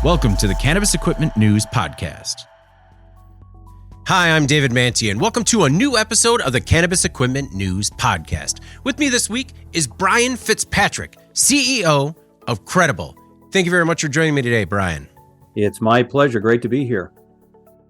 Welcome to the Cannabis Equipment News Podcast. Hi, I'm David Mantia, and welcome to a new episode of the Cannabis Equipment News Podcast. With me this week is Brian Fitzpatrick, CEO of Credible. Thank you very much for joining me today, Brian. It's my pleasure. Great to be here.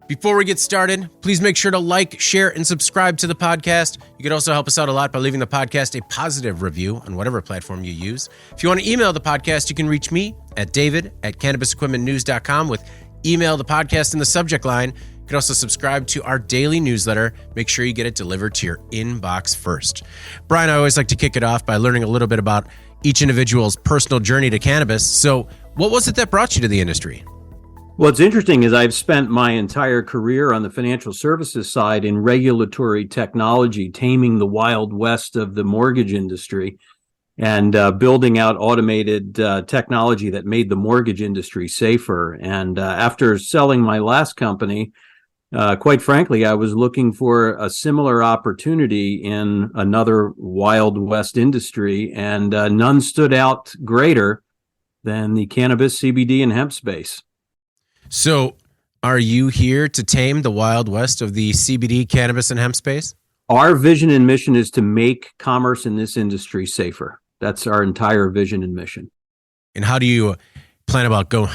Before we get started, please make sure to like, share, and subscribe to the podcast. You could also help us out a lot by leaving the podcast a positive review on whatever platform you use. If you want to email the podcast, you can reach me at david@cannabisequipmentnews.com with email the podcast in the subject line. You can also subscribe to our daily newsletter. Make sure you get it delivered to your inbox first. Brian, I always like to kick it off by learning a little bit about each individual's personal journey to cannabis. So what was it that brought you to the industry? What's interesting is I've spent my entire career on the financial services side in regulatory technology, taming the wild west of the mortgage industry and building out automated technology that made the mortgage industry safer. And after selling my last company, quite frankly, I was looking for a similar opportunity in another wild west industry, and none stood out greater than the cannabis, CBD, and hemp space. So are you here to tame the wild west of the CBD, cannabis, and hemp space? Our vision and mission is to make commerce in this industry safer. That's our entire vision and mission. And how do you plan about doing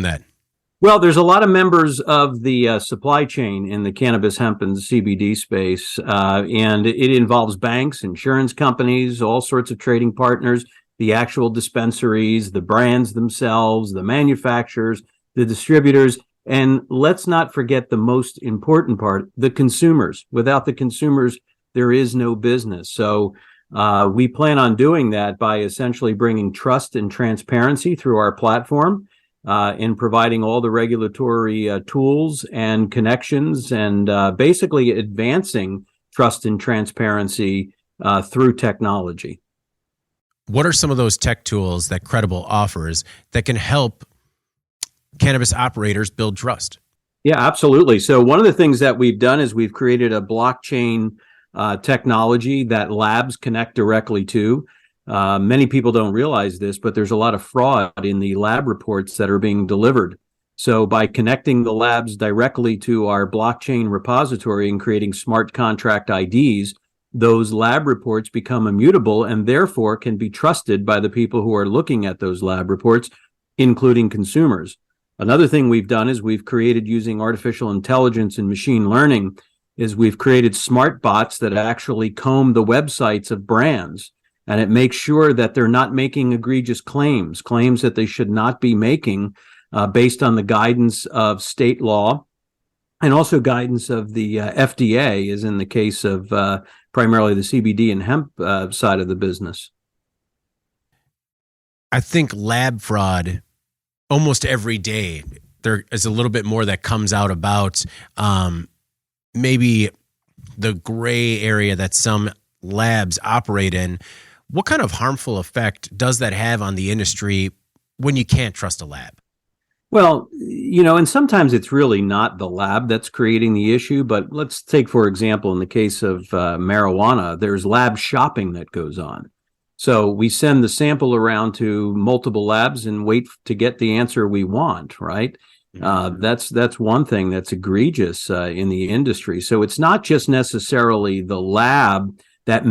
that? Well, there's a lot of members of the supply chain in the cannabis, hemp, and CBD space, and it involves banks, insurance companies, all sorts of trading partners, the actual dispensaries, the brands themselves, the manufacturers, the distributors, and let's not forget the most important part, the consumers. Without the consumers, there is no business. So we plan on doing that by essentially bringing trust and transparency through our platform, in providing all the regulatory tools and connections, and basically advancing trust and transparency through technology. What are some of those tech tools that Credible offers that can help cannabis operators build trust? Yeah, absolutely. So one of the things that we've done is we've created a blockchain technology that labs connect directly to. Many people don't realize this, but there's a lot of fraud in the lab reports that are being delivered. So by connecting the labs directly to our blockchain repository and creating smart contract IDs, those lab reports become immutable and therefore can be trusted by the people who are looking at those lab reports, including consumers. Another thing we've done is we've created, using artificial intelligence and machine learning, is we've created smart bots that actually comb the websites of brands, and it makes sure that they're not making egregious claims that they should not be making based on the guidance of state law and also guidance of the FDA, as in the case of primarily the CBD and hemp side of the business. I think lab fraud, almost every day, there is a little bit more that comes out about maybe the gray area that some labs operate in. What kind of harmful effect does that have on the industry when you can't trust a lab? Well, and sometimes it's really not the lab that's creating the issue, but let's take, for example, in the case of marijuana, there's lab shopping that goes on. So we send the sample around to multiple labs and wait to get the answer we want, right? That's one thing that's egregious in the industry. So it's not just necessarily the lab that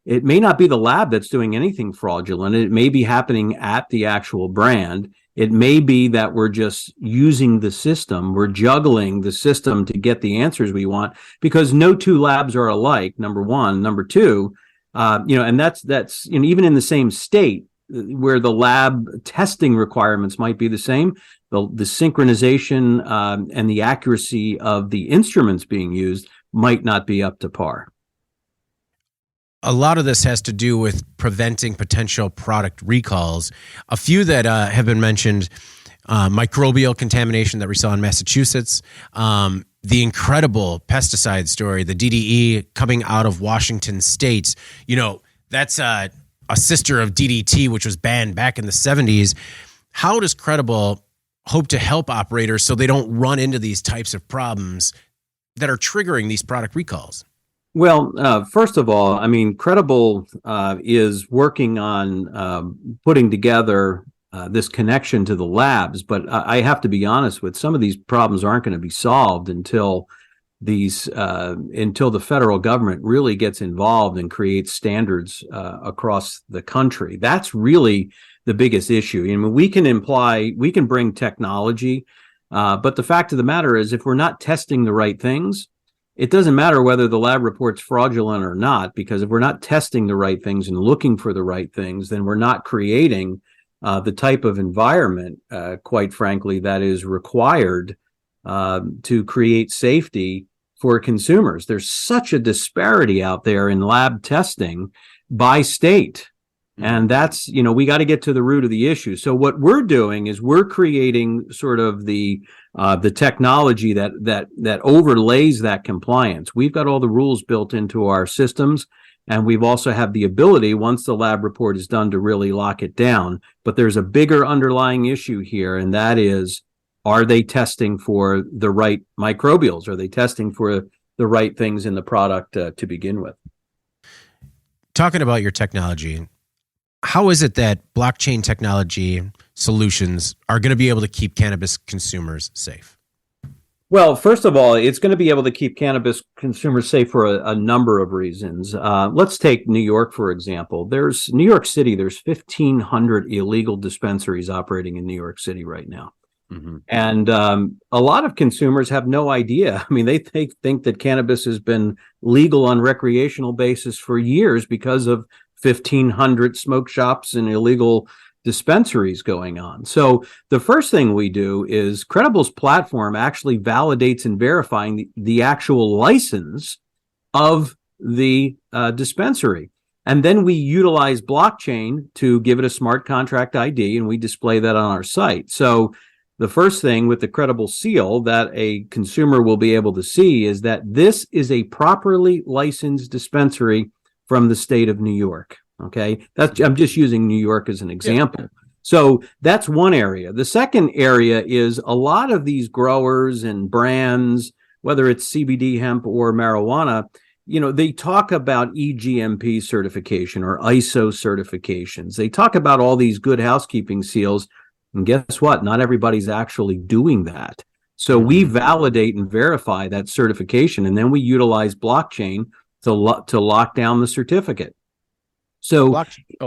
it may not be the lab that's doing anything fraudulent. It may be happening at the actual brand. It may be that we're just using the system. We're juggling the system to get the answers we want, because no two labs are alike, number one. Number two, and that's even in the same state where the lab testing requirements might be the same, the synchronization and the accuracy of the instruments being used might not be up to par. A lot of this has to do with preventing potential product recalls. A few that have been mentioned, microbial contamination that we saw in Massachusetts, the incredible pesticide story, the DDE coming out of Washington State. That's a sister of DDT, which was banned back in the 70s. How does Credible hope to help operators so they don't run into these types of problems that are triggering these product recalls? Well, first of all, Credible is working on putting together this connection to the labs. But I have to be honest with some of these problems aren't going to be solved until the federal government really gets involved and creates standards across the country. That's really the biggest issue. I mean, we can bring technology, but the fact of the matter is, if we're not testing the right things, it doesn't matter whether the lab report's fraudulent or not, because if we're not testing the right things and looking for the right things, then we're not creating the type of environment, quite frankly, that is required to create safety for consumers. There's such a disparity out there in lab testing by state. And that's, we got to get to the root of the issue. So what we're doing is we're creating sort of the technology that overlays that compliance. We've got all the rules built into our systems, and we've also have the ability, once the lab report is done, to really lock it down. But there's a bigger underlying issue here, and that is, are they testing for the right microbials? Are they testing for the right things in the product to begin with? Talking about your technology, how is it that blockchain technology solutions are going to be able to keep cannabis consumers safe? Well, first of all, it's going to be able to keep cannabis consumers safe for a number of reasons. Let's take New York, for example. New York City, there's 1,500 illegal dispensaries operating in New York City right now. Mm-hmm. And a lot of consumers have no idea. I mean, they think that cannabis has been legal on recreational basis for years because of 1,500 smoke shops and illegal dispensaries going on. So the first thing we do is Credible's platform actually validates and verifying the actual license of the dispensary. And then we utilize blockchain to give it a smart contract ID, and we display that on our site. So the first thing with the Credible seal that a consumer will be able to see is that this is a properly licensed dispensary from the state of New York. Okay, I'm just using New York as an example. Yeah. So that's one area. The second area is a lot of these growers and brands, whether it's CBD hemp or marijuana, they talk about EGMP certification or ISO certifications. They talk about all these good housekeeping seals. And guess what? Not everybody's actually doing that. So we validate and verify that certification, and then we utilize blockchain to lock down the certificate. So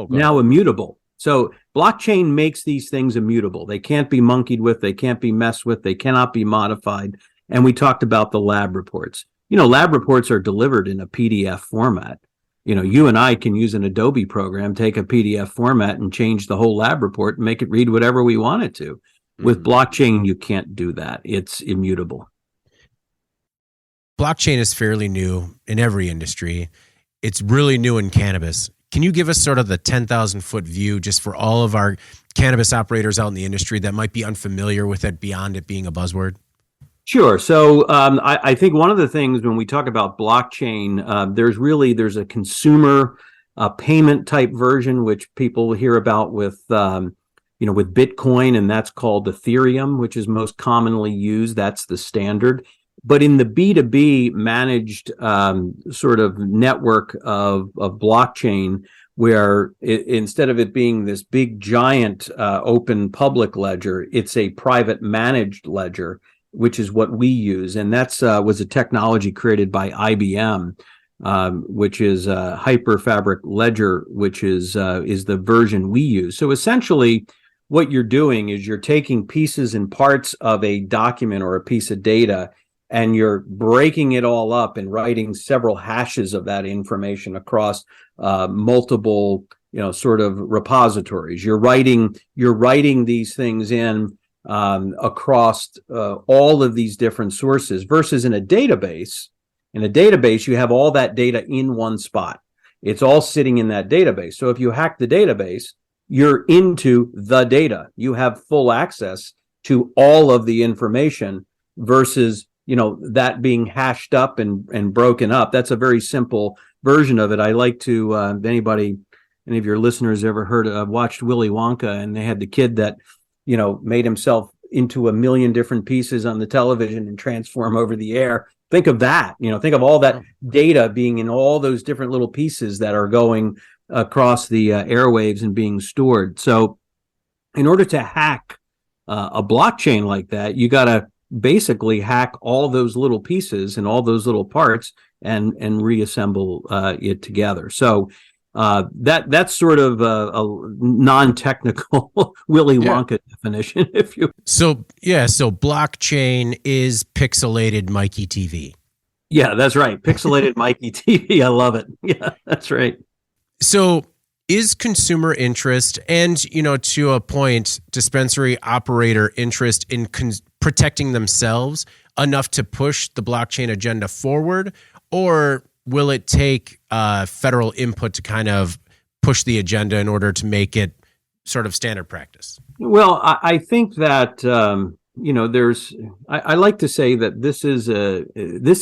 now immutable. So blockchain makes these things immutable. They can't be monkeyed with. They can't be messed with. They cannot be modified. And we talked about the lab reports. Lab reports are delivered in a PDF format. You and I can use an Adobe program, take a PDF format and change the whole lab report and make it read whatever we want it to. With blockchain, you can't do that. It's immutable. Blockchain is fairly new in every industry. It's really new in cannabis. Can you give us sort of the 10,000-foot view just for all of our cannabis operators out in the industry that might be unfamiliar with it beyond it being a buzzword? Sure. So I think one of the things when we talk about blockchain, there's a consumer payment type version, which people hear about with Bitcoin, and that's called Ethereum, which is most commonly used. That's the standard. But in the B2B managed sort of network of blockchain, where instead of it being this big, giant open public ledger, it's a private managed ledger, which is what we use. And that's was a technology created by IBM, which is Hyperfabric Ledger, which is the version we use. So essentially, what you're doing is you're taking pieces and parts of a document or a piece of data, and you're breaking it all up and writing several hashes of that information across multiple, sort of repositories. You're writing these things in across all of these different sources, versus in a database. In a database, you have all that data in one spot. It's all sitting in that database. So if you hack the database, you're into the data. You have full access to all of the information, versus that being hashed up and broken up. That's a very simple version of it. I like to, any of your listeners ever watched Willy Wonka, and they had the kid that, made himself into a million different pieces on the television and transform over the air. Think of that, think of all that data being in all those different little pieces that are going across the airwaves and being stored. So in order to hack a blockchain like that, you got to basically hack all those little pieces and all those little parts and reassemble it together. So that's sort of a non-technical Willy Wonka definition, if you. So blockchain is pixelated Mikey TV. Yeah, that's right. Pixelated Mikey TV. I love it. Yeah, that's right. So is consumer interest and, to a point, dispensary operator interest in protecting themselves enough to push the blockchain agenda forward? Or will it take federal input to kind of push the agenda in order to make it sort of standard practice? Well, I think that I like to say that this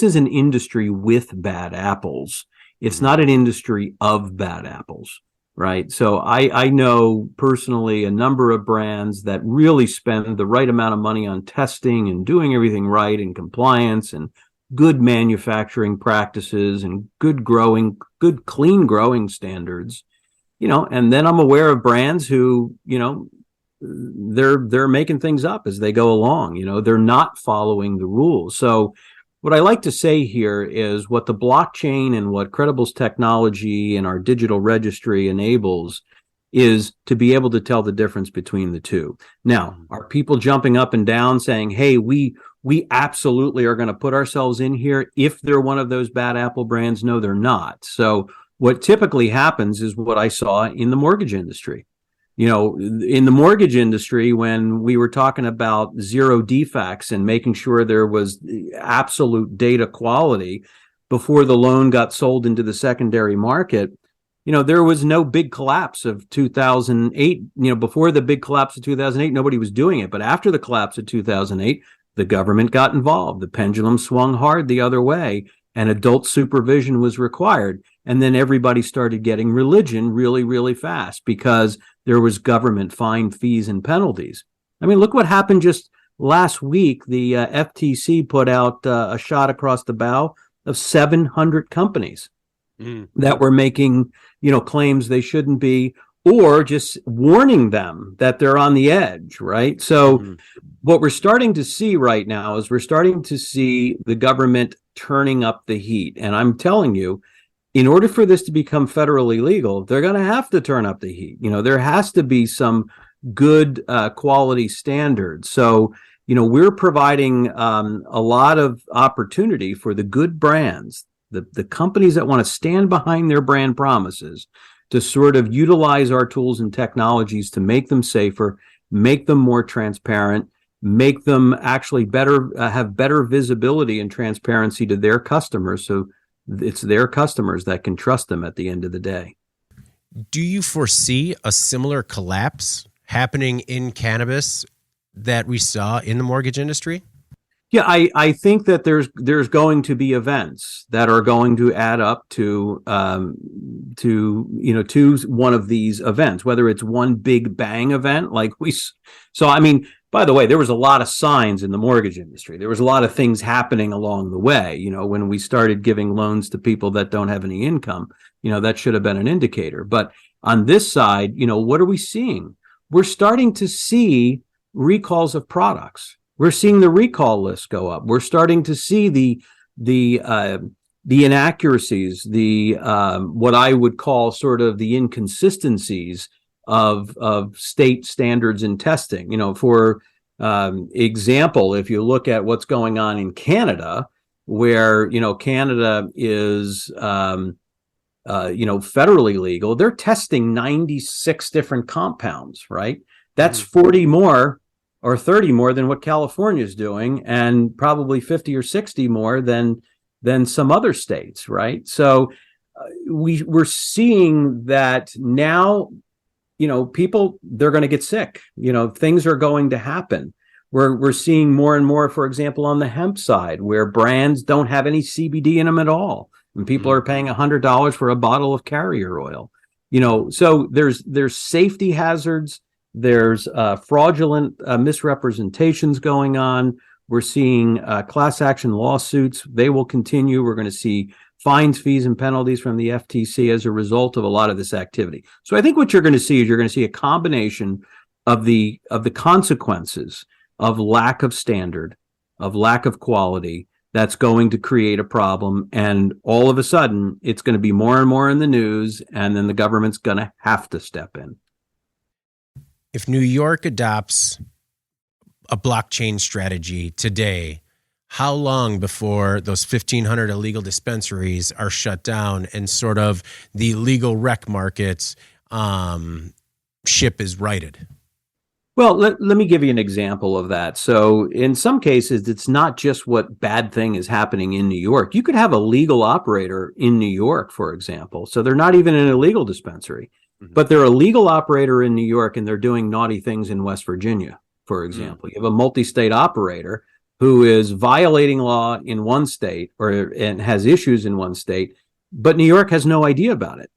is an industry with bad apples. It's not an industry of bad apples, right? So I know personally a number of brands that really spend the right amount of money on testing and doing everything right and compliance and good manufacturing practices and good clean growing standards, and then I'm aware of brands who, they're making things up as they go along. They're not following the rules. So what I like to say here is what the blockchain and what Credible's technology and our digital registry enables is to be able to tell the difference between the two. Now, are people jumping up and down saying, hey, we absolutely are going to put ourselves in here if they're one of those bad apple brands? No, they're not. So what typically happens is what I saw in the mortgage industry. In the mortgage industry, when we were talking about zero defects and making sure there was absolute data quality before the loan got sold into the secondary market, there was no big collapse of 2008. Before the big collapse of 2008, nobody was doing it. But after the collapse of 2008, the government got involved. The pendulum swung hard the other way, and adult supervision was required. And then everybody started getting religion really, really fast because there was government fine, fees, and penalties. I mean, look what happened just last week. The FTC put out a shot across the bow of 700 companies that were making, claims they shouldn't be, or just warning them that they're on the edge, right? So what we're starting to see right now is we're starting to see the government turning up the heat. And I'm telling you, in order for this to become federally legal, they're going to have to turn up the heat. There has to be some good quality standards. So, we're providing a lot of opportunity for the good brands, the companies that want to stand behind their brand promises, to sort of utilize our tools and technologies to make them safer, make them more transparent, make them actually have better visibility and transparency to their customers. So it's their customers that can trust them at the end of the day. Do you foresee a similar collapse happening in cannabis that we saw in the mortgage industry? Yeah, I think that there's going to be events that are going to add up to one of these events, whether it's one big bang event like we. So I mean, by the way, there was a lot of signs in the mortgage industry. There was a lot of things happening along the way. When we started giving loans to people that don't have any income, that should have been an indicator. But on this side, what are we seeing? We're starting to see recalls of products. We're seeing the recall list go up. We're starting to see the inaccuracies, what I would call sort of the inconsistencies of state standards in testing. For example, if you look at what's going on in Canada, where Canada is federally legal, they're testing 96 different compounds, right? That's 40 more or 30 more than what California is doing, and probably 50 or 60 more than some other states, right? So we're seeing that now, people, they're going to get sick. Things are going to happen. We're seeing more and more, for example, on the hemp side, where brands don't have any CBD in them at all, and people are paying $100 for a bottle of carrier oil. So there's safety hazards. There's fraudulent misrepresentations going on. We're seeing class action lawsuits. They will continue. We're going to see fines, fees, and penalties from the FTC as a result of a lot of this activity. So I think what you're going to see is a combination of the consequences of lack of standard, of lack of quality, that's going to create a problem. And all of a sudden, it's going to be more and more in the news, and then the government's going to have to step in. If New York adopts a blockchain strategy today, how long before those 1,500 illegal dispensaries are shut down and sort of the legal rec markets ship is righted? Well, let me give you an example of that. So in some cases, it's not just what bad thing is happening in New York. You could have a legal operator in New York, for example. So they're not even an illegal dispensary, but they're a legal operator in New York, and they're doing naughty things in West Virginia, for example. You have a multi-state operator who is violating law in one state and has issues in one state, but New York has no idea about it,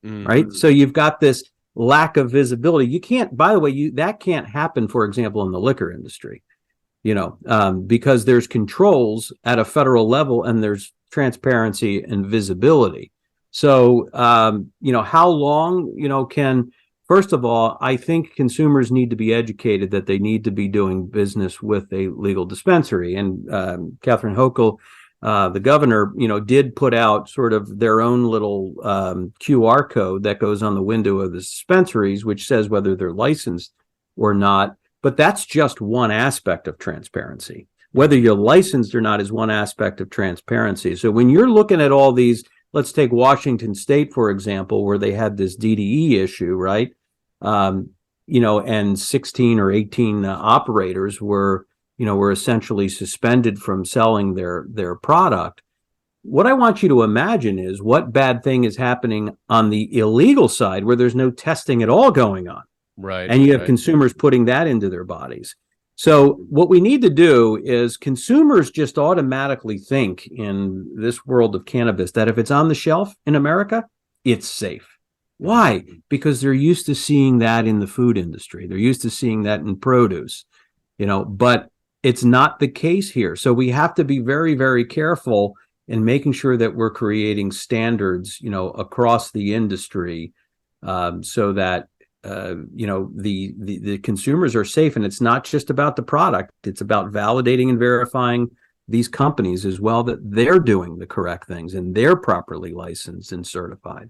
right? So you've got this lack of visibility. You can't, by the way, that can't happen, for example, in the liquor industry, because there's controls at a federal level and there's transparency and visibility. So, how long, first of all, I think consumers need to be educated that they need to be doing business with a legal dispensary. And Catherine Hochul, the governor, did put out sort of their own little QR code that goes on the window of the dispensaries, which says whether they're licensed or not. But that's just one aspect of transparency. Whether you're licensed or not is one aspect of transparency. So when you're looking at all these, let's take Washington State, for example, where they had this DDE issue, right? And 16 or 18 operators were essentially suspended from selling their product. What I want you to imagine is what bad thing is happening on the illegal side where there's no testing at all going on. Right. And you have consumers putting that into their bodies. So what we need to do is consumers just automatically think in this world of cannabis that if it's on the shelf in America, it's safe. Why? Because they're used to seeing that in the food industry. They're used to seeing that in produce, but it's not the case here. So we have to be very, very careful in making sure that we're creating standards, across the industry, so that the consumers are safe. And it's not just about the product. It's about validating and verifying these companies as well, that they're doing the correct things and they're properly licensed and certified.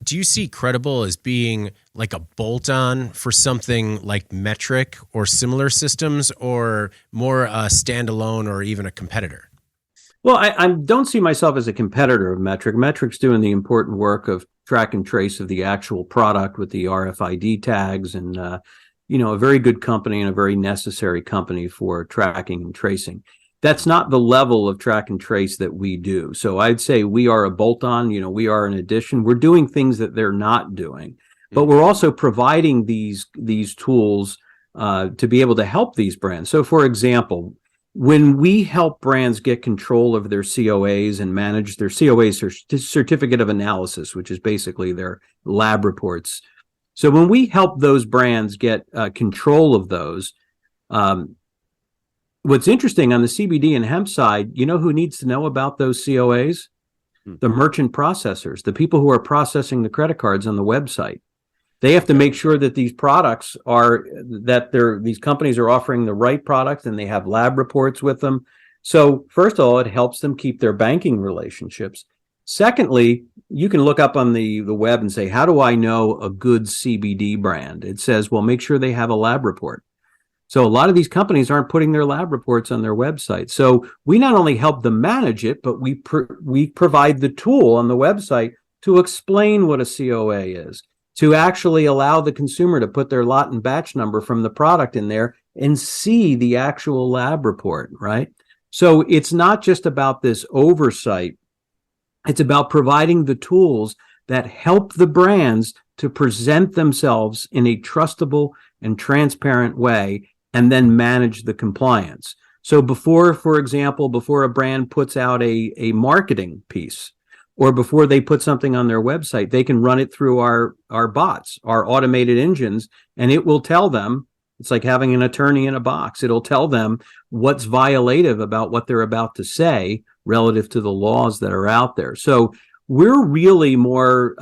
Do you see Credible as being like a bolt-on for something like Metric or similar systems, or more a standalone or even a competitor? Well, I don't see myself as a competitor of Metric. Metric's doing the important work of track and trace of the actual product with the RFID tags, and a very good company and a very necessary company for tracking and tracing. That's not the level of track and trace that we do. So I'd say we are a bolt-on, we are an addition. We're doing things that they're not doing, but we're also providing these tools to be able to help these brands. So for example, when we help brands get control of their COAs and manage their COAs, certificate of analysis, which is basically their lab reports. So when we help those brands get control of those, what's interesting on the CBD and hemp side, who needs to know about those COAs? The merchant processors, the people who are processing the credit cards on the website. They have to make sure that these products these companies are offering the right product, and they have lab reports with them. So first of all, it helps them keep their banking relationships. Secondly, you can look up on the web and say, how do I know a good CBD brand? It says, well, make sure they have a lab report. So a lot of these companies aren't putting their lab reports on their website. So we not only help them manage it, but we provide the tool on the website to explain what a COA is, to actually allow the consumer to put their lot and batch number from the product in there and see the actual lab report, right? So it's not just about this oversight. It's about providing the tools that help the brands to present themselves in a trustable and transparent way, and then manage the compliance. So for example, before a brand puts out a marketing piece, or before they put something on their website, they can run it through our bots, our automated engines, and it will tell them, it's like having an attorney in a box. It'll tell them what's violative about what they're about to say relative to the laws that are out there. So we're really more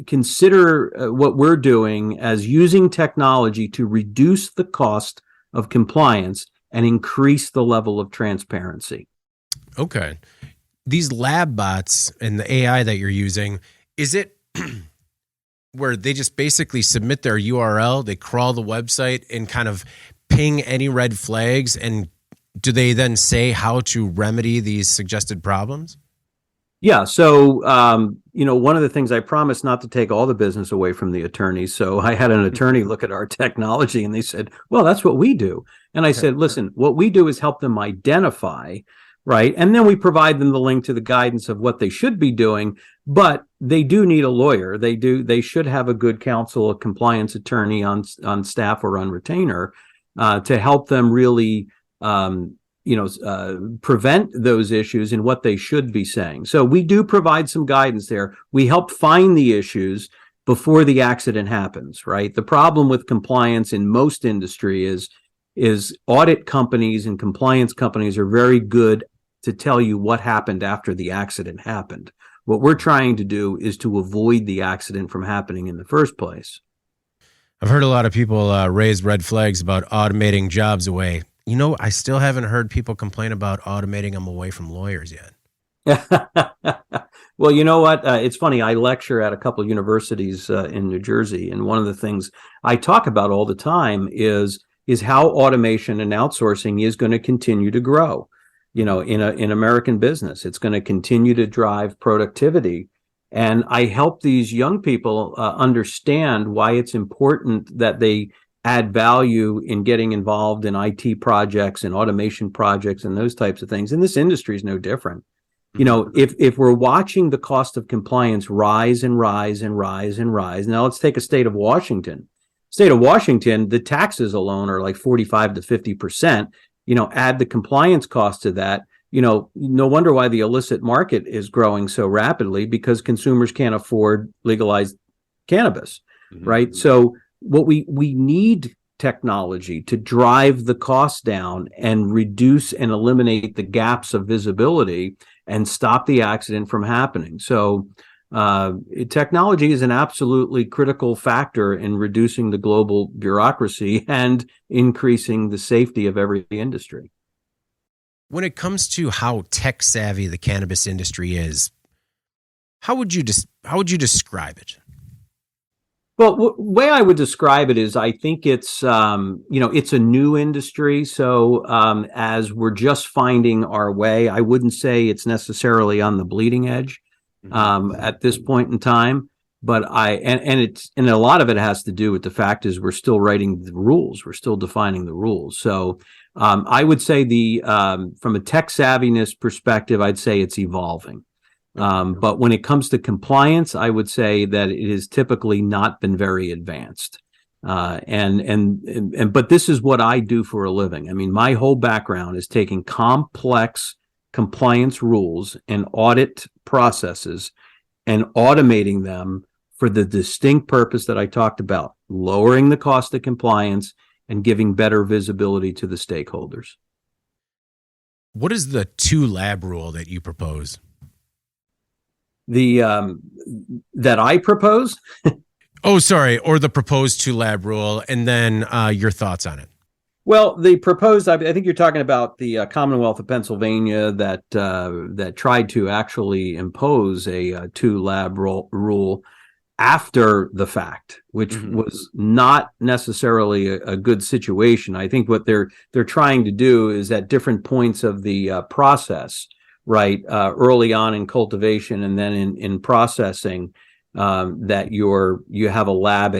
consider what we're doing as using technology to reduce the cost of compliance and increase the level of transparency. Okay. These lab bots and the AI that you're using, is it where they just basically submit their URL, they crawl the website and kind of ping any red flags? And do they then say how to remedy these suggested problems? Yeah. So, one of the things I promised not to take all the business away from the attorneys. So I had an attorney look at our technology and they said, well, that's what we do. And I said, listen, what we do is help them identify, right? And then we provide them the link to the guidance of what they should be doing. But they do need a lawyer. They should have a good counsel, a compliance attorney on staff or on retainer to help them really prevent those issues in what they should be saying. So we do provide some guidance there. We help find the issues before the accident happens, right? The problem with compliance in most industry is audit companies and compliance companies are very good to tell you what happened after the accident happened. What we're trying to do is to avoid the accident from happening in the first place. I've heard a lot of people raise red flags about automating jobs away. I still haven't heard people complain about automating them away from lawyers yet. Well, you know what? It's funny. I lecture at a couple of universities in New Jersey, and one of the things I talk about all the time is how automation and outsourcing is going to continue to grow. In American business, it's going to continue to drive productivity. And I help these young people understand why it's important that they add value in getting involved in IT projects and automation projects and those types of things. And this industry is no different. If we're watching the cost of compliance rise and rise and rise and rise, now let's take a state of Washington. State of Washington, the taxes alone are like 45 to 50%. Add the compliance cost to that. No wonder why the illicit market is growing so rapidly, because consumers can't afford legalized cannabis, right? So what we need technology to drive the costs down and reduce and eliminate the gaps of visibility and stop the accident from happening. So technology is an absolutely critical factor in reducing the global bureaucracy and increasing the safety of every industry. When it comes to how tech savvy the cannabis industry is, how would you describe it? Well, the way I would describe it is I think it's a new industry. So as we're just finding our way, I wouldn't say it's necessarily on the bleeding edge at this point in time. But and a lot of it has to do with the fact is we're still writing the rules. We're still defining the rules. So I would say from a tech savviness perspective, I'd say it's evolving. But when it comes to compliance, I would say that it has typically not been very advanced. But this is what I do for a living. I mean, my whole background is taking complex compliance rules and audit processes and automating them for the distinct purpose that I talked about, lowering the cost of compliance and giving better visibility to the stakeholders. What is the 2-lab rule that you propose? That I propose? Oh, sorry. Or the proposed 2-lab rule, and then your thoughts on it. Well, the proposed, I think you're talking about the Commonwealth of Pennsylvania that tried to actually impose a 2-lab rule after the fact, which was not necessarily a good situation. I think what they're trying to do is at different points of the process, right, early on in cultivation and then in processing, that you have a lab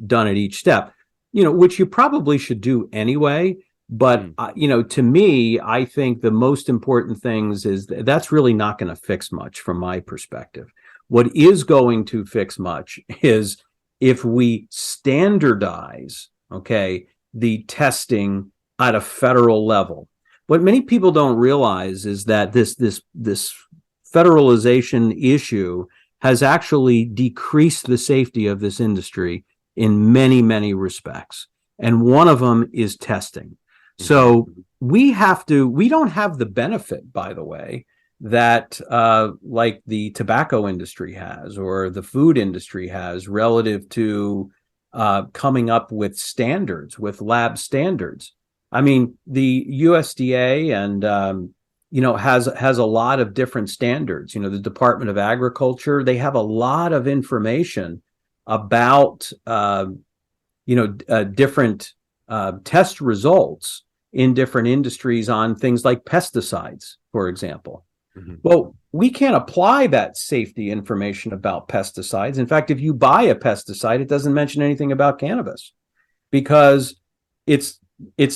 done at each step, which you probably should do anyway. But to me, I think the most important things is that's really not going to fix much from my perspective. What is going to fix much is if we standardize, the testing at a federal level. What many people don't realize is that this federalization issue has actually decreased the safety of this industry in many, many respects. And one of them is testing. So we don't have the benefit, by the way, that like the tobacco industry has or the food industry has relative to coming up with standards, with lab standards. I mean, the USDA and has a lot of different standards. The Department of Agriculture, they have a lot of information about different test results in different industries on things like pesticides, for example. Mm-hmm. Well, we can't apply that safety information about pesticides. In fact, if you buy a pesticide, it doesn't mention anything about cannabis because it's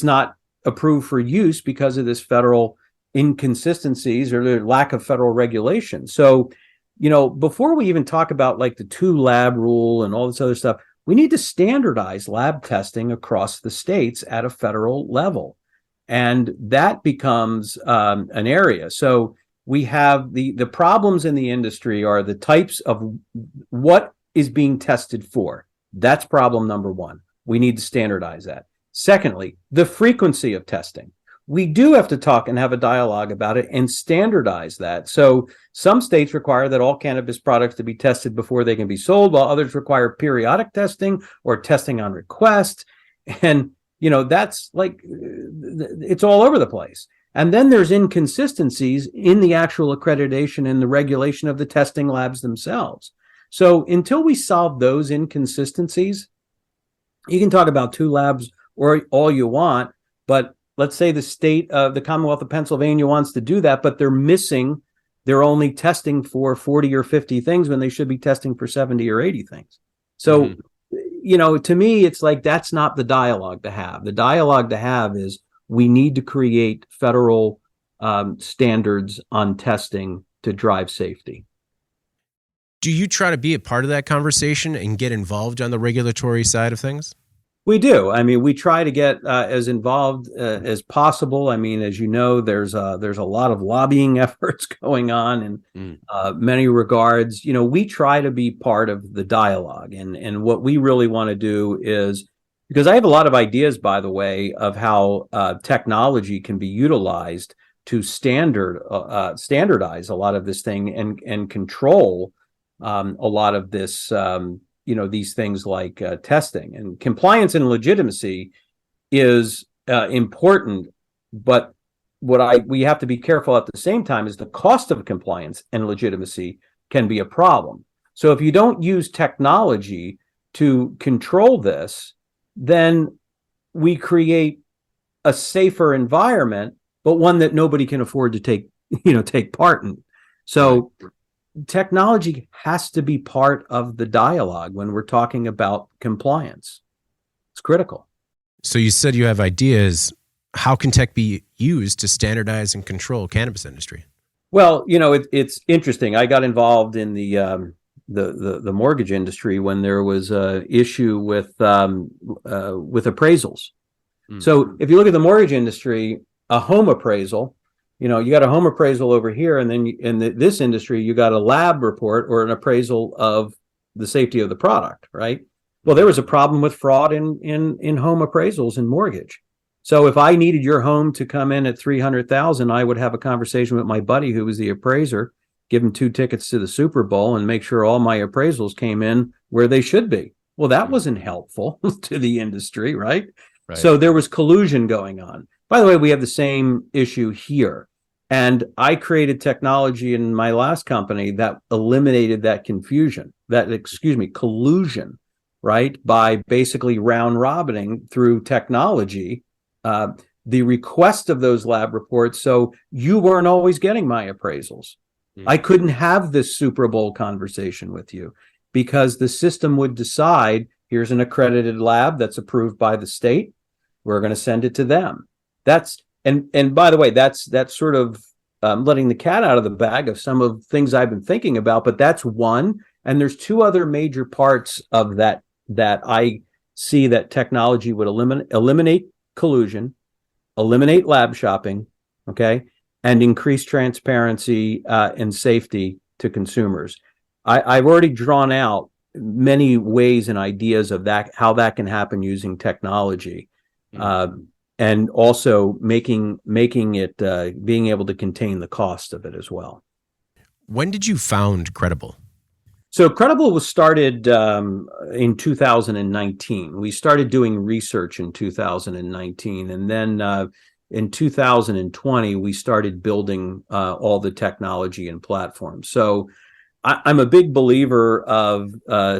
not approved for use because of this federal inconsistencies or the lack of federal regulation. So, before we even talk about like the 2-lab rule and all this other stuff, we need to standardize lab testing across the states at a federal level. And that becomes an area. So we have the problems in the industry are the types of what is being tested for. That's problem number one. We need to standardize that. Secondly, the frequency of testing. We do have to talk and have a dialogue about it and standardize that. So some states require that all cannabis products to be tested before they can be sold, while others require periodic testing or testing on request. And, that's like, it's all over the place. And then there's inconsistencies in the actual accreditation and the regulation of the testing labs themselves. So until we solve those inconsistencies, you can talk about 2 labs or all you want, but let's say the state of the Commonwealth of Pennsylvania wants to do that, but they're only testing for 40 or 50 things when they should be testing for 70 or 80 things. So, to me, it's like, that's not the dialogue to have. The dialogue to have is we need to create federal standards on testing to drive safety. Do you try to be a part of that conversation and get involved on the regulatory side of things? We do. I mean, we try to get as involved as possible. I mean, as you know, there's a lot of lobbying efforts going on in many regards. We try to be part of the dialogue. And what we really want to do is, because I have a lot of ideas, by the way, of how technology can be utilized to standardize a lot of this thing and control a lot of this these things like testing. And compliance and legitimacy is important, but we have to be careful at the same time is the cost of compliance and legitimacy can be a problem. So if you don't use technology to control this, then we create a safer environment, but one that nobody can afford to take part in. So technology has to be part of the dialogue when we're talking about compliance. It's critical. So you said you have ideas. How can tech be used to standardize and control cannabis industry? Well, it's interesting. I got involved in the mortgage industry when there was a issue with appraisals. So if you look at the mortgage industry, a home appraisal, you got a home appraisal over here, and then in this industry, you got a lab report or an appraisal of the safety of the product, right? Well, there was a problem with fraud in home appraisals and mortgage. So if I needed your home to come in at $300,000, I would have a conversation with my buddy who was the appraiser, give him 2 tickets to the Super Bowl, and make sure all my appraisals came in where they should be. Well, that wasn't helpful to the industry, right? So there was collusion going on. By the way, we have the same issue here. And I created technology in my last company that eliminated that collusion, right? By basically round robining through technology, the request of those lab reports. So you weren't always getting my appraisals. I couldn't have this Super Bowl conversation with you because the system would decide, here's an accredited lab that's approved by the state. We're going to send it to them. And by the way, that's sort of letting the cat out of the bag of some of things I've been thinking about, but that's one. And there's 2 other major parts of that I see that technology would eliminate collusion, eliminate lab shopping, okay, and increase transparency and safety to consumers. I've already drawn out many ways and ideas of that, how that can happen using technology. and also making it being able to contain the cost of it as well. When did you found Credible? So Credible was started in 2019. We started doing research in 2019, and then in 2020 we started building all the technology and platforms. So I'm a big believer of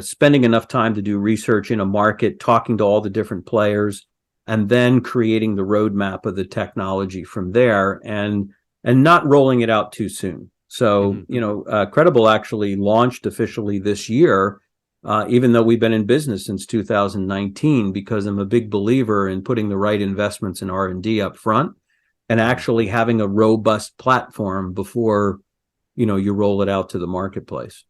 spending enough time to do research in a market, talking to all the different players, and then creating the roadmap of the technology from there, and not rolling it out too soon. So, Credible actually launched officially this year, even though we've been in business since 2019, because I'm a big believer in putting the right investments in R&D up front and actually having a robust platform before, you roll it out to the marketplace.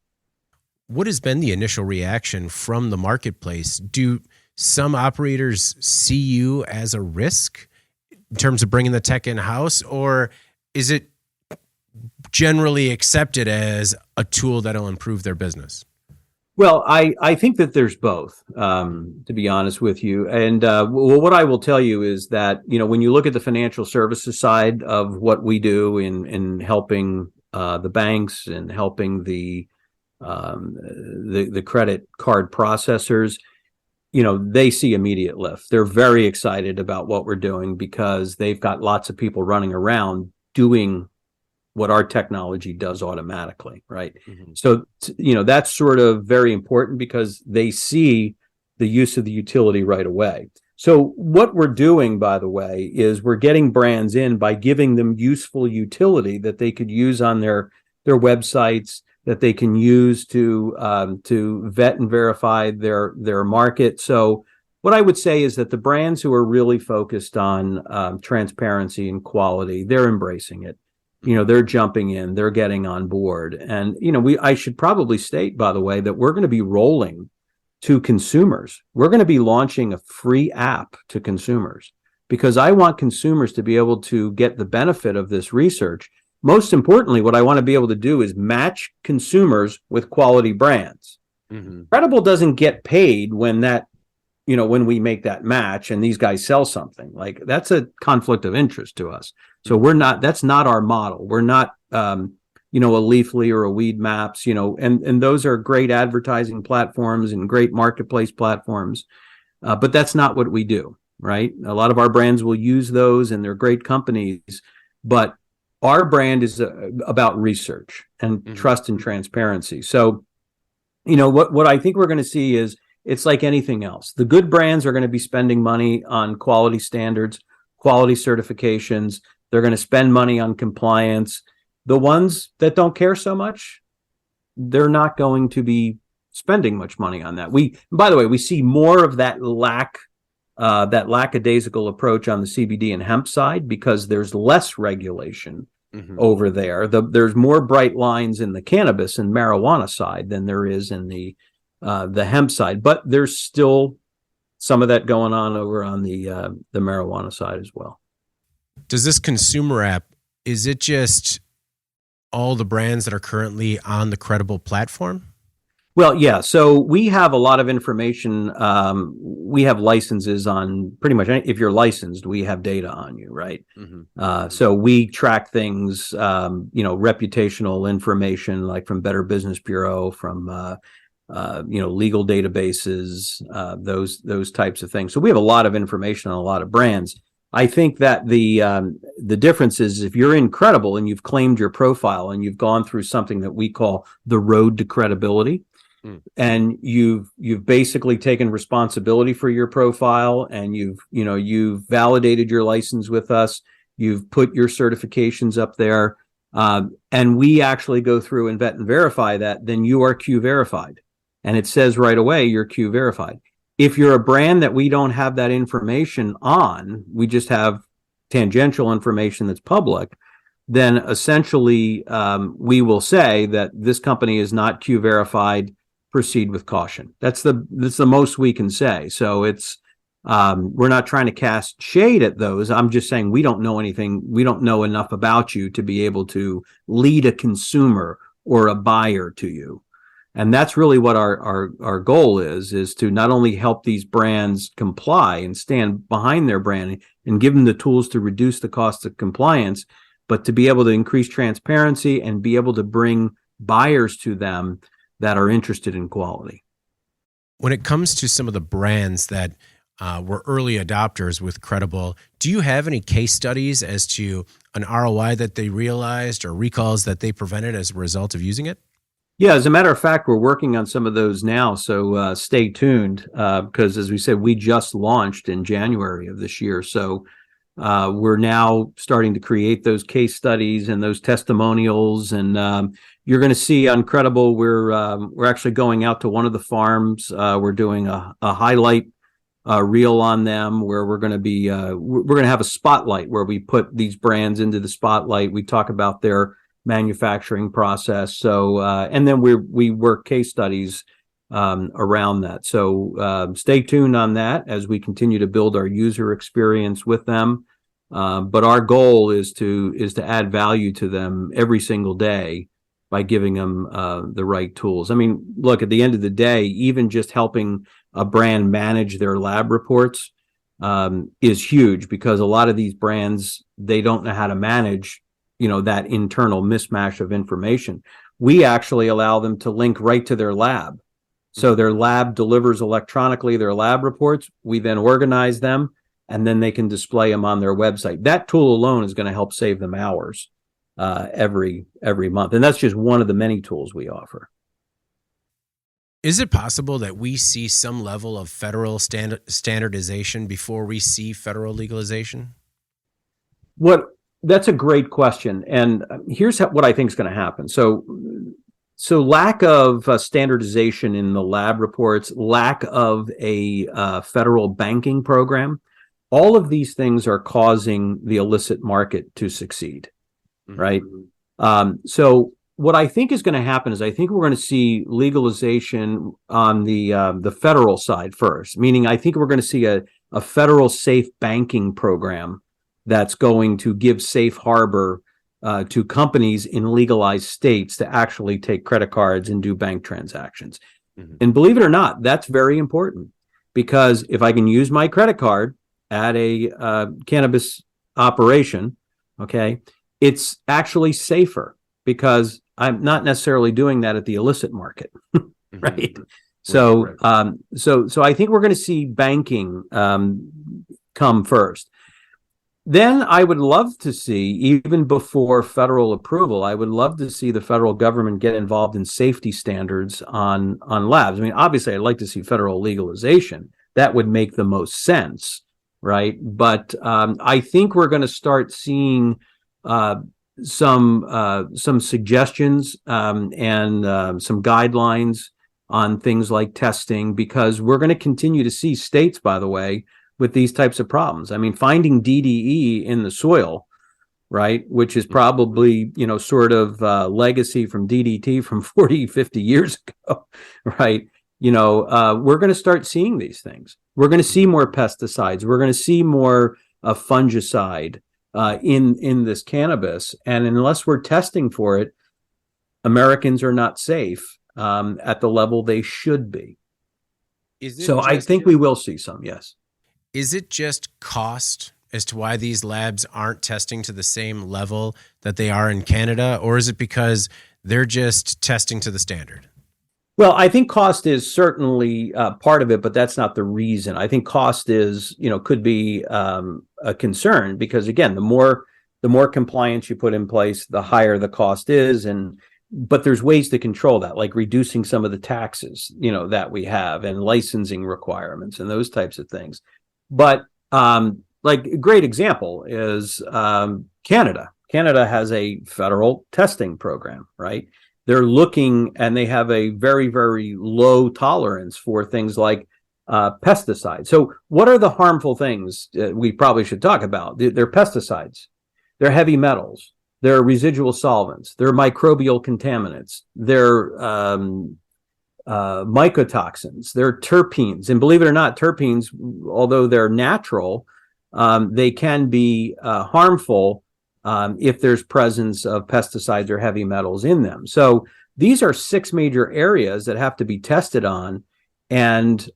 What has been the initial reaction from the marketplace? Do some operators see you as a risk in terms of bringing the tech in-house, or is it generally accepted as a tool that'll improve their business? Well, I think that there's both, to be honest with you. And what I will tell you is that, when you look at the financial services side of what we do in helping the banks and helping the credit card processors, they see immediate lift. They're very excited about what we're doing because they've got lots of people running around doing what our technology does automatically, right? Mm-hmm. So, that's sort of very important because they see the use of the utility right away. So what we're doing, by the way, is we're getting brands in by giving them useful utility that they could use on their websites, that they can use to vet and verify their market. So what I would say is that the brands who are really focused on transparency and quality, they're embracing it. They're jumping in, they're getting on board. And, I should probably state, by the way, that we're going to be rolling to consumers. We're going to be launching a free app to consumers because I want consumers to be able to get the benefit of this research. Most importantly, what I want to be able to do is match consumers with quality brands. Mm-hmm. Credible doesn't get paid when when we make that match and these guys sell something. Like, that's a conflict of interest to us. So that's not our model. We're not, a Leafly or a Weed Maps, and those are great advertising platforms and great marketplace platforms. But that's not what we do, right? A lot of our brands will use those and they're great companies, but our brand is about research and trust and transparency. So, what I think we're going to see is, it's like anything else. The good brands are going to be spending money on quality standards, quality certifications. They're going to spend money on compliance. The ones that don't care so much, they're not going to be spending much money on that. By the way, we see more of that lackadaisical approach on the CBD and hemp side because there's less regulation over there. There's more bright lines in the cannabis and marijuana side than there is in the hemp side, but there's still some of that going on over on the marijuana side as well. Does this consumer app, is it just all the brands that are currently on the Credible platform? Well, yeah. So we have a lot of information. We have licenses on pretty much if you're licensed, we have data on you, right? Mm-hmm. So we track things, reputational information like from Better Business Bureau, from legal databases, those types of things. So we have a lot of information on a lot of brands. I think that the difference is if you're in Credible and you've claimed your profile and you've gone through something that we call the road to credibility, and you've basically taken responsibility for your profile and you've validated your license with us, you've put your certifications up there, and we actually go through and vet and verify that, then you are Q verified. And it says right away you're Q verified. If you're a brand that we don't have that information on, we just have tangential information that's public, then essentially we will say that this company is not Q verified, proceed with caution. That's the most we can say. So it's we're not trying to cast shade at those. I'm just saying we don't know anything. We don't know enough about you to be able to lead a consumer or a buyer to you. And that's really what our goal is to not only help these brands comply and stand behind their brand and give them the tools to reduce the cost of compliance, but to be able to increase transparency and be able to bring buyers to them that are interested in quality. When it comes to some of the brands that were early adopters with Credible, do you have any case studies as to an ROI that they realized or recalls that they prevented as a result of using it? Yeah, as a matter of fact, we're working on some of those now. So stay tuned because, as we said, we just launched in January of this year. So we're now starting to create those case studies and those testimonials. And you're going to see on Credible, we're actually going out to one of the farms. We're doing a highlight reel on them where we're going to be we're going to have a spotlight where we put these brands into the spotlight. We talk about their manufacturing process. So, and then we work case studies around that. So stay tuned on that as we continue to build our user experience with them. But our goal is to add value to them every single day by giving them the right tools. I mean, look, at the end of the day, even just helping a brand manage their lab reports is huge, because a lot of these brands, they don't know how to manage that internal mismatch of information. We actually allow them to link right to their lab. So their lab delivers electronically their lab reports. We then organize them, and then they can display them on their website. That tool alone is going to help save them hours every month. And that's just one of the many tools we offer. Is it possible that we see some level of federal standardization before we see federal legalization? That's a great question. And here's what I think is going to happen. So lack of standardization in the lab reports, lack of a federal banking program, all of these things are causing the illicit market to succeed, right? So what I think is going to happen is I think we're going to see legalization on the federal side first, meaning I think we're going to see a federal safe banking program that's going to give safe harbor to companies in legalized states to actually take credit cards and do bank transactions. And believe it or not, that's very important, because if I can use my credit card at a cannabis operation, okay, it's actually safer because I'm not necessarily doing that at the illicit market, right? So I think we're going to see banking come first. Then I would love to see, even before federal approval, I would love to see the federal government get involved in safety standards on labs. I mean, obviously, I'd like to see federal legalization. That would make the most sense, right? But I think we're going to start seeing some suggestions and some guidelines on things like testing, because we're going to continue to see states, by the way, with these types of problems. I mean, finding DDE in the soil, right, which is probably, sort of legacy from DDT from 40, 50 years ago, right? We're going to start seeing these things. We're going to see more pesticides. We're going to see more fungicide in this cannabis. And unless we're testing for it, Americans are not safe at the level they should be. So I think we will see some, yes. Is it just cost as to why these labs aren't testing to the same level that they are in Canada, or is it because they're just testing to the standard? Well, I think cost is certainly part of it, but that's not the reason. I think cost is, could be a concern, because again, the more compliance you put in place, the higher the cost is. But there's ways to control that, like reducing some of the taxes, that we have, and licensing requirements and those types of things. But like a great example is Canada. Canada has a federal testing program, right? They're looking, and they have a very, very low tolerance for things like pesticides. So what are the harmful things we probably should talk about? They're pesticides, they're heavy metals, they're residual solvents, they're microbial contaminants, they're mycotoxins, they're terpenes. And believe it or not, terpenes, although they're natural, they can be harmful if there's presence of pesticides or heavy metals in them. So these are 6 major areas that have to be tested on, and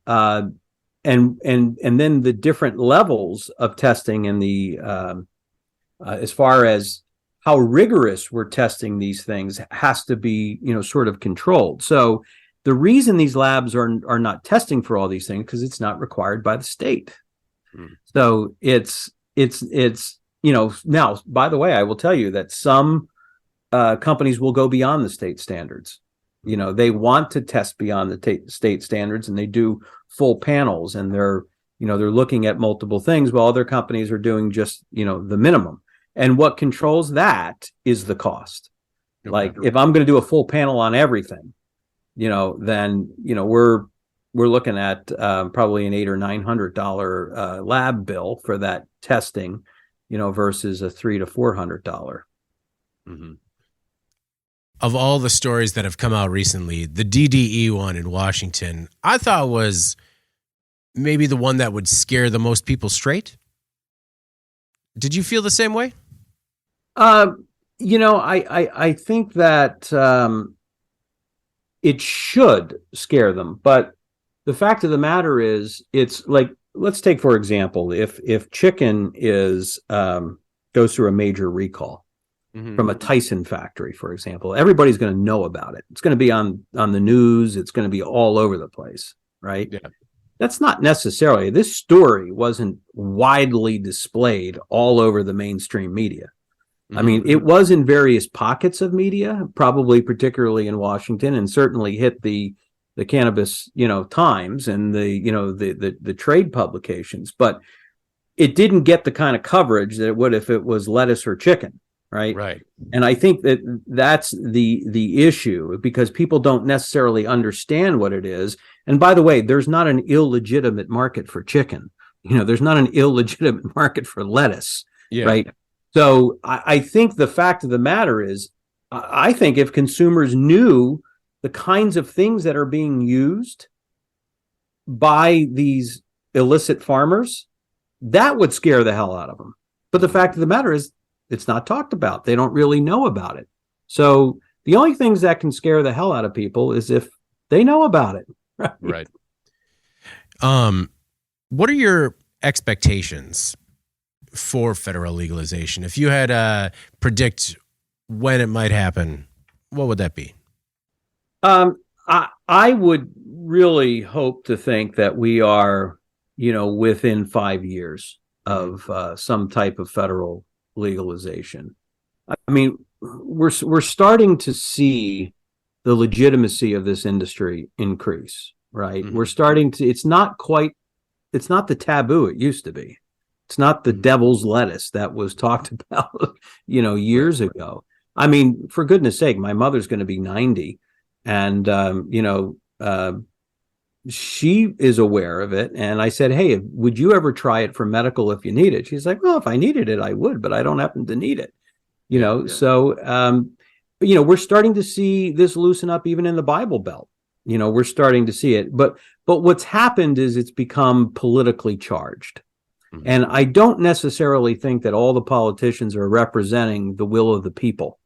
then the different levels of testing and the as far as how rigorous we're testing these things has to be, sort of controlled. So the reason these labs are not testing for all these things, because it's not required by the state. So it's now, by the way, I will tell you that some companies will go beyond the state standards. They want to test beyond the state standards, and they do full panels, and they're looking at multiple things, while other companies are doing just, the minimum. And what controls that is the cost. Okay. Like, if I'm going to do a full panel on everything, then, we're looking at probably an $800 or $900 lab bill for that testing, versus a $300 to $400. Mm-hmm. Of all the stories that have come out recently, the DDE one in Washington, I thought was maybe the one that would scare the most people straight. Did you feel the same way? I think that it should scare them, but the fact of the matter is, it's like, let's take, for example, if chicken goes through a major recall from a Tyson factory, for example, everybody's going to know about it. It's going to be on the news. It's going to be all over the place, right? Yeah. That's not necessarily, this story wasn't widely displayed all over the mainstream media. I mean, it was in various pockets of media, probably particularly in Washington, and certainly hit the Cannabis, Times and the trade publications, but it didn't get the kind of coverage that it would if it was lettuce or chicken, right? Right. And I think that's the issue, because people don't necessarily understand what it is. And by the way, there's not an illegitimate market for chicken. There's not an illegitimate market for lettuce, right? So I think the fact of the matter is, I think if consumers knew the kinds of things that are being used by these illicit farmers, that would scare the hell out of them. But the fact of the matter is, it's not talked about. They don't really know about it. So the only things that can scare the hell out of people is if they know about it. Right. What are your expectations for federal legalization? If you had to predict when it might happen, what would that be? I would really hope to think that we are, within 5 years of some type of federal legalization. I mean, we're starting to see the legitimacy of this industry increase, right? We're starting to, it's not the taboo it used to be. It's not the devil's lettuce that was talked about, years ago. I mean, for goodness sake, my mother's going to be 90, and she is aware of it. And I said, hey, would you ever try it for medical if you need it? She's like, well, if I needed it, I would, but I don't happen to need it. So, we're starting to see this loosen up even in the Bible Belt. We're starting to see it. But what's happened is it's become politically charged. And I don't necessarily think that all the politicians are representing the will of the people.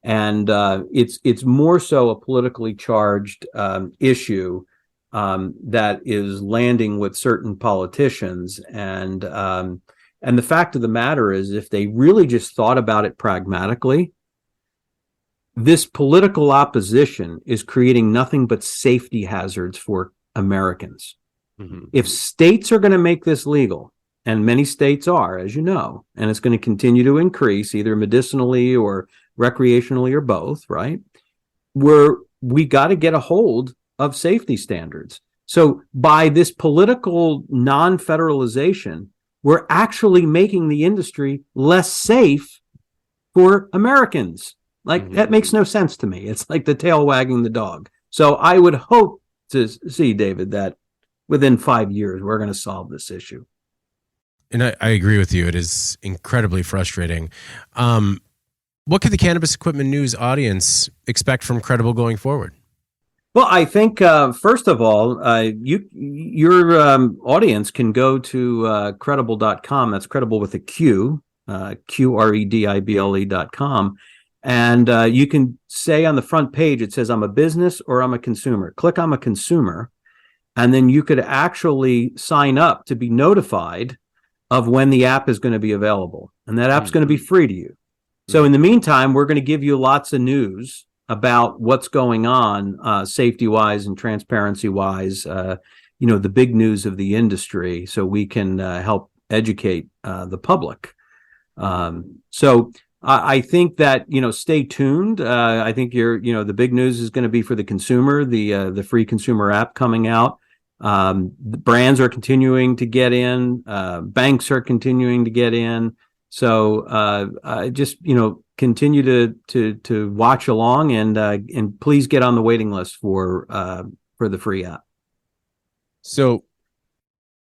And it's more so a politically charged issue that is landing with certain politicians. And the fact of the matter is, if they really just thought about it pragmatically, this political opposition is creating nothing but safety hazards for Americans. If states are going to make this legal, and many states are, as you know, and it's going to continue to increase either medicinally or recreationally or both, right? We got to get a hold of safety standards. So by this political non-federalization, we're actually making the industry less safe for Americans. Like, that makes no sense to me. It's like the tail wagging the dog. So I would hope to see, David, that within 5 years, we're going to solve this issue. And I agree with you. It is incredibly frustrating. What could the Cannabis Equipment News audience expect from Credible going forward? Well, I think, first of all, your audience can go to credible.com. That's Credible with a Q, QREDIBLE.com. And you can say on the front page, it says, I'm a business or I'm a consumer. Click I'm a consumer. And then you could actually sign up to be notified of when the app is going to be available. And that app's going to be free to you. So in the meantime, we're going to give you lots of news about what's going on safety-wise and transparency-wise, the big news of the industry, so we can help educate the public. So I think that, stay tuned. I think the big news is going to be for the consumer, the free consumer app coming out. The brands are continuing to get in. Banks are continuing to get in. So just continue to watch along and please get on the waiting list for the free app. So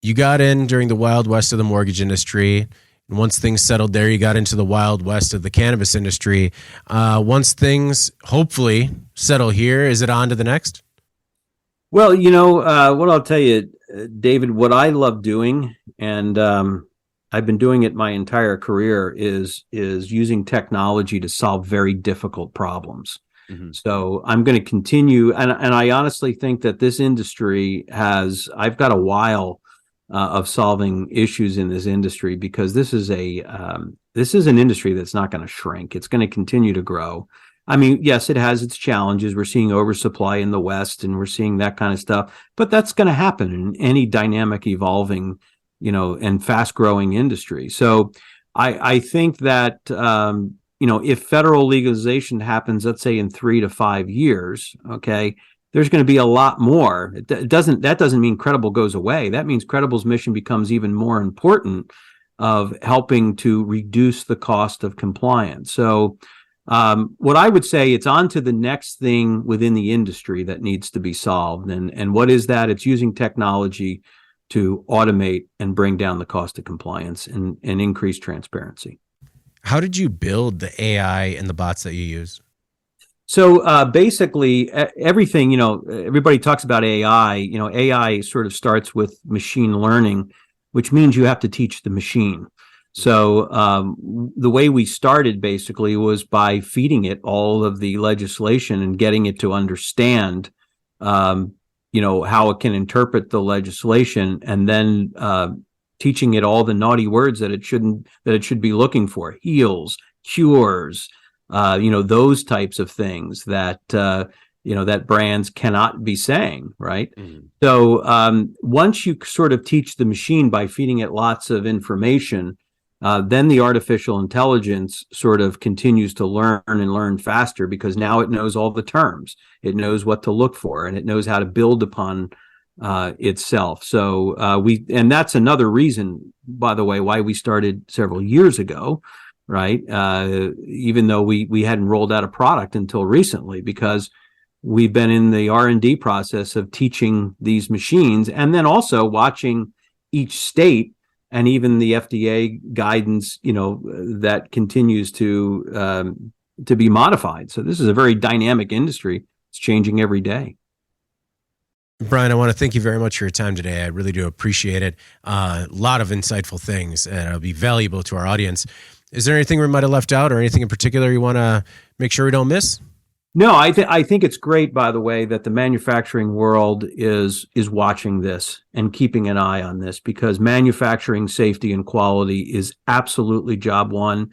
you got in during the Wild West of the mortgage industry. And once things settled there, you got into the Wild West of the cannabis industry. Once things hopefully settle here, is it on to the next? Well, what I'll tell you, David, what I love doing, and I've been doing it my entire career, is using technology to solve very difficult problems. Mm-hmm. So I'm going to continue, and I honestly think that this industry I've got a while of solving issues in this industry, because this is an industry that's not going to shrink. It's going to continue to grow. I mean, yes, it has its challenges. We're seeing oversupply in the West, and we're seeing that kind of stuff, but that's going to happen in any dynamic, evolving, and fast-growing industry. So I think that, if federal legalization happens, let's say in 3 to 5 years, okay, there's going to be a lot more. That doesn't mean Credible goes away. That means Credible's mission becomes even more important, of helping to reduce the cost of compliance. So what I would say, it's on to the next thing within the industry that needs to be solved. And what is that? It's using technology to automate and bring down the cost of compliance and increase transparency. How did you build the AI and the bots that you use? So basically, everything, everybody talks about AI. AI sort of starts with machine learning, which means you have to teach the machine. So the way we started basically was by feeding it all of the legislation and getting it to understand, how it can interpret the legislation, and then teaching it all the naughty words that it should be looking for: heals, cures, those types of things that that brands cannot be saying, right? Mm-hmm. So once you sort of teach the machine by feeding it lots of information, then the artificial intelligence sort of continues to learn and learn faster, because now it knows all the terms, it knows what to look for, and it knows how to build upon itself. So and that's another reason, by the way, why we started several years ago, right? Even though we hadn't rolled out a product until recently, because we've been in the R&D process of teaching these machines, and then also watching each state and even the FDA guidance, that continues to be modified. So this is a very dynamic industry. It's changing every day. Brian, I want to thank you very much for your time today. I really do appreciate it. A lot of insightful things, and it'll be valuable to our audience. Is there anything we might have left out, or anything in particular you want to make sure we don't miss? No, I think it's great, by the way, that the manufacturing world is watching this and keeping an eye on this, because manufacturing safety and quality is absolutely job one.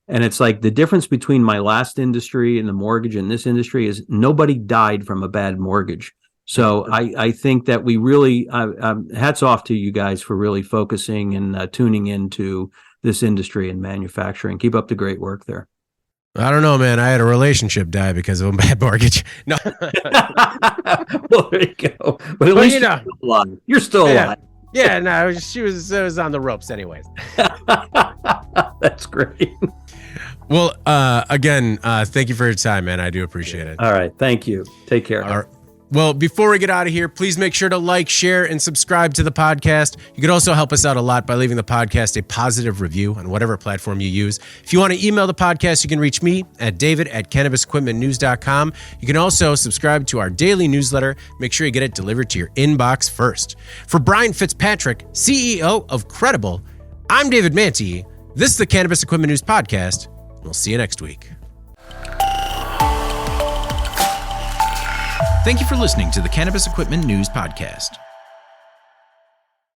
And it's like the difference between my last industry and the mortgage and this industry is nobody died from a bad mortgage. So I think that we really, hats off to you guys for really focusing and tuning into this industry and manufacturing. Keep up the great work there. I don't know, man. I had a relationship die because of a bad mortgage. No. Well, there you go. But at least you're still alive. You're still alive. Yeah, no, it was on the ropes anyways. That's great. Well, again, thank you for your time, man. I do appreciate it. All right. Thank you. Take care. All right. Well, before we get out of here, please make sure to like, share, and subscribe to the podcast. You could also help us out a lot by leaving the podcast a positive review on whatever platform you use. If you want to email the podcast, you can reach me at david@cannabisequipmentnews.com. You can also subscribe to our daily newsletter. Make sure you get it delivered to your inbox first. For Brian Fitzpatrick, CEO of Credible, I'm David Manti. This is the Cannabis Equipment News Podcast. We'll see you next week. Thank you for listening to the Cannabis Equipment News Podcast.